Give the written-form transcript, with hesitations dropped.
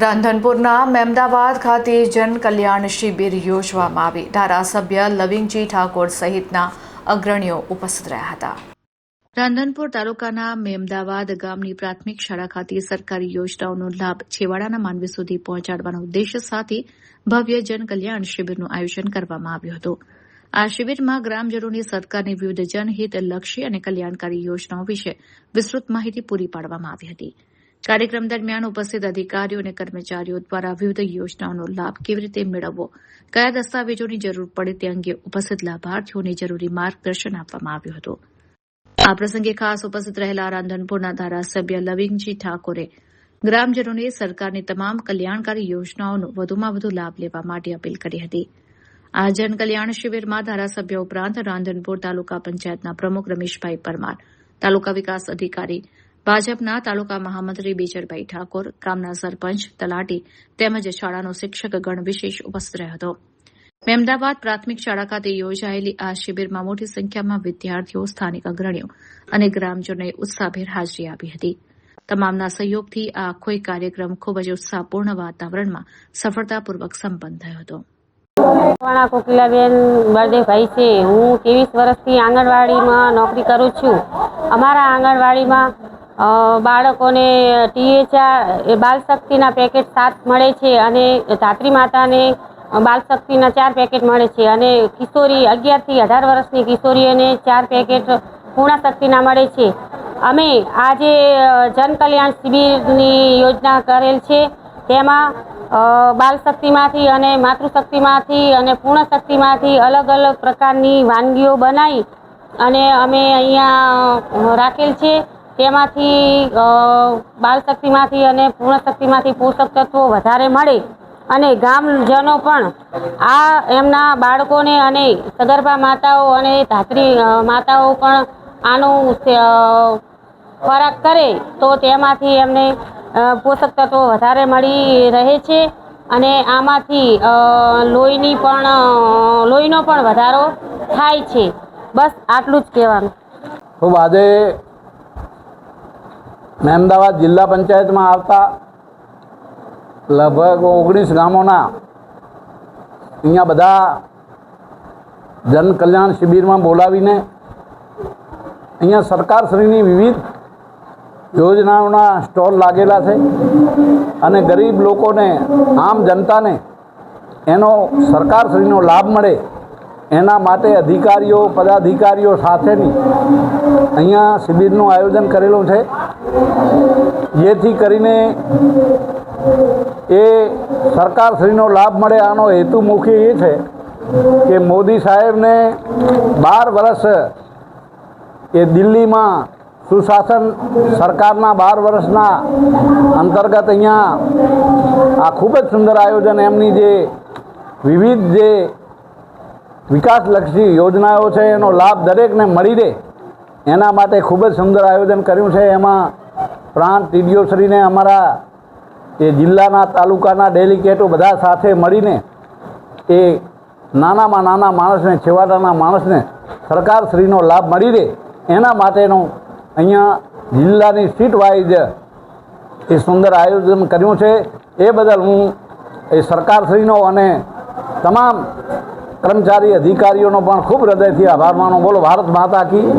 રાંધનપુરના મેમદાવાદ ખાતે જન કલ્યાણ શિબિર યોજવામાં આવી। ધારાસભ્ય લવિંગજી ઠાકોર સહિતના અગ્રણીઓ ઉપસ્થિત રહ્યા હતા। રાંધનપુર તાલુકાના મેમદાવાદ ગામની પ્રાથમિક શાળા ખાતે સરકારી યોજનાઓનો લાભ છેવાડાના માનવી સુધી પહોંચાડવાના ઉદ્દેશ્ય સાથે ભવ્ય જન કલ્યાણ શિબિરનું આયોજન કરવામાં આવ્યું હતું। આ શિબિરમાં ગ્રામજનોને સરકારની વિવિધ જનહિતલક્ષી અને કલ્યાણકારી યોજનાઓ વિશે વિસ્તૃત માહિતી પૂરી પાડવામાં આવી હતી। કાર્યક્રમ દરમિયાન ઉપસ્થિત અધિકારીઓ અને કર્મચારીઓ દ્વારા વિવિધ યોજનાઓનો લાભ કેવી રીતે મેળવવો, કયા દસ્તાવેજોની જરૂર પડે તે અંગે ઉપસ્થિત લાભાર્થીઓને જરૂરી માર્ગદર્શન આપવામાં આવ્યું હતું। આ પ્રસંગે ખાસ ઉપસ્થિત રહેલા રાંધનપુરના ધારાસભ્ય લવિંગજી ઠાકોરે ગ્રામજનોને સરકારની તમામ કલ્યાણકારી યોજનાઓનો વધુમાં વધુ લાભ લેવા માટે અપીલ કરી હતી। આ જન કલ્યાણ શિબિરમાં ધારાસભ્ય ઉપરાંત રાંધનપુર તાલુકા પંચાયતના પ્રમુખ રમેશભાઈ પરમાર, તાલુકા વિકાસ અધિકારી, ભાજપના તાલુકા મહામંત્રી બેચરભાઈ ઠાકોર, ગામના સરપંચ, તલાટી તેમજ શાળાનો શિક્ષકગણ વિશેષ ઉપસ્થિત રહ્યો હતો। મેમદાવાદ પ્રાથમિક શાળા ખાતે યોજાયેલી આ શિબિરમાં મોટી સંખ્યામાં વિદ્યાર્થીઓ, સ્થાનિક અગ્રણીઓ અને ગ્રામજનોએ ઉત્સાહભેર હાજરી આપી હતી। તમામના સહયોગથી આ આખો કાર્યક્રમ ખૂબ જ ઉત્સાહપૂર્ણ વાતાવરણમાં સફળતાપૂર્વક સંપન્ન થયો હતો। કોકિલાબેન બળદેવભાઈ છે। હું 23 વર્ષથી આંગણવાડીમાં નોકરી કરું છું। અમારા આંગણવાડીમાં બાળકોને THR બાલ શક્તિના પેકેટ 7 મળે છે અને ધાત્રી માતાને બાલ શક્તિના 4 પેકેટ મળે છે અને કિશોરી 11 થી 18 વર્ષની કિશોરીઓને 4 પેકેટ પૂર્ણ શક્તિના મળે છે। અમે આજે જન કલ્યાણ શિબિરની યોજના કરેલ છે। તેમાં બાલ શક્તિમાંથી અને માતૃશક્તિમાંથી અને પૂર્ણ શક્તિમાંથી અલગ અલગ પ્રકારની વાનગીઓ બનાવી અને અમે અહીંયા રાખેલ છે। તેમાંથી બાલ શક્તિમાંથી અને પૂર્ણ શક્તિમાંથી પોષક તત્વો વધારે મળે અને ગામજનો પણ આ એમના બાળકોને અને સગર્ભા માતાઓ અને ધાત્રી માતાઓ પણ આનું ખોરાક કરે તો તેમાંથી એમને પોષક તત્વો વધારે મળી રહે છે અને આમાંથી લોહીનો પણ વધારો થાય છે। બસ આટલું જ કહેવાનું। ખૂબ આજે મેમદાવાદ જિલ્લા પંચાયતમાં આવતા લગભગ 19 ગામોના અહીંયા બધા જન કલ્યાણ શિબિરમાં બોલાવીને અહીંયા સરકારશ્રીની વિવિધ યોજનાઓના સ્ટોલ લાગેલા છે અને ગરીબ લોકોને, આમ જનતાને એનો સરકારશ્રીનો લાભ મળે એના માટે અધિકારીઓ, પદાધિકારીઓ સાથેની અહીંયા શિબિરનું આયોજન કરેલું છે, જેથી કરીને એ સરકારશ્રીનો લાભ મળે। આનો હેતુ મુખ્ય એ છે કે મોદી સાહેબને 12 વર્ષ એ દિલ્હીમાં સુશાસન સરકારના 12 વર્ષના અંતર્ગત અહીંયા આ ખૂબ જ સુંદર આયોજન, એમની જે વિવિધ જે વિકાસલક્ષી યોજનાઓ છે એનો લાભ દરેકને મળી રહે એના માટે ખૂબ જ સુંદર આયોજન કર્યું છે। એમાં પ્રાંત ટીડીઓશ્રીને અમારા એ જિલ્લાના તાલુકાના ડેલિગેટો બધા સાથે મળીને એ નાનામાં નાના માણસને, છેવાડાના માણસને સરકારશ્રીનો લાભ મળી રહે એના માટેનું અહીંયા જિલ્લાની સીટ વાઇઝ એ સુંદર આયોજન કર્યું છે। એ બદલ હું એ સરકારશ્રીનો અને તમામ કર્મચારી અધિકારીઓનો પણ ખૂબ હૃદયથી આભાર માનું। બોલો ભારત માતા કી।